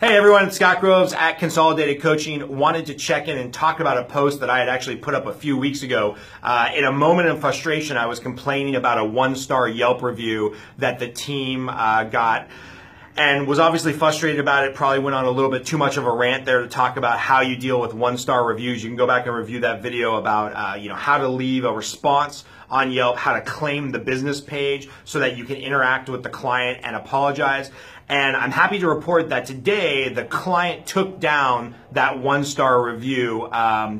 Hey everyone, it's Scott Groves at Consolidated Coaching. Wanted to check in and talk about a post that I had actually put up a few weeks ago. In a moment of frustration, I was complaining about a 1-star Yelp review that the team got, and was obviously frustrated about it. Probably went on a little bit too much of a rant there to talk about how you deal with 1-star reviews. You can go back and review that video about how to leave a response on Yelp, how to claim the business page so that you can interact with the client and apologize. And I'm happy to report that today the client took down that 1-star review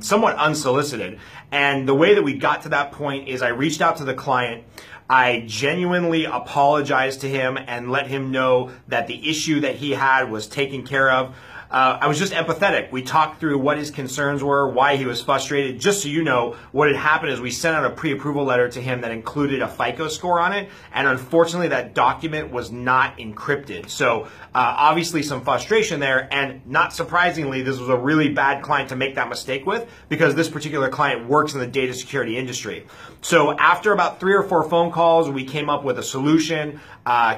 somewhat unsolicited. And the way that we got to that point is I reached out to the client. I genuinely apologized to him and let him know that the issue that he had was taken care of. I was just empathetic. We talked through what his concerns were, why he was frustrated. Just so you know, what had happened is we sent out a pre-approval letter to him that included a FICO score on it, and unfortunately that document was not encrypted. So obviously some frustration there, and not surprisingly, this was a really bad client to make that mistake with, because this particular client works in the data security industry. So after about 3 or 4 phone calls, we came up with a solution,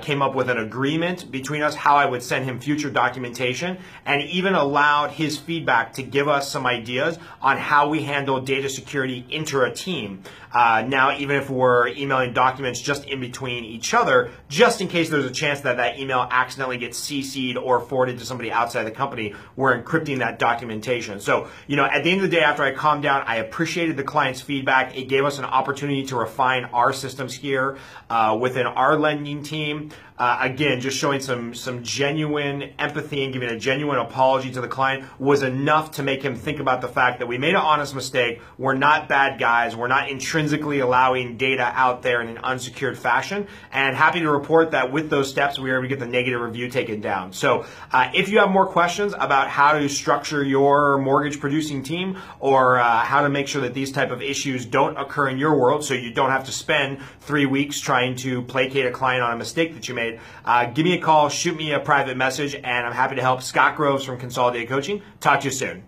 came up with an agreement between us how I would send him future documentation, and even allowed his feedback to give us some ideas on how we handle data security inter a team. Now, even if we're emailing documents just in between each other, just in case there's a chance that that email accidentally gets CC'd or forwarded to somebody outside the company, we're encrypting that documentation. So, at the end of the day, after I calmed down, I appreciated the client's feedback. It gave us an opportunity to refine our systems here within our lending team. Again, just showing some genuine empathy and giving a genuine apology to the client was enough to make him think about the fact that we made an honest mistake. We're not bad guys. We're not intrinsically allowing data out there in an unsecured fashion. And happy to report that with those steps, we were able to get the negative review taken down. So if you have more questions about how to structure your mortgage producing team, or how to make sure that these type of issues don't occur in your world so you don't have to spend 3 weeks trying to placate a client on a mistake that you made, give me a call, shoot me a private message, and I'm happy to help. Scott Groves from Consolidated Coaching. Talk to you soon.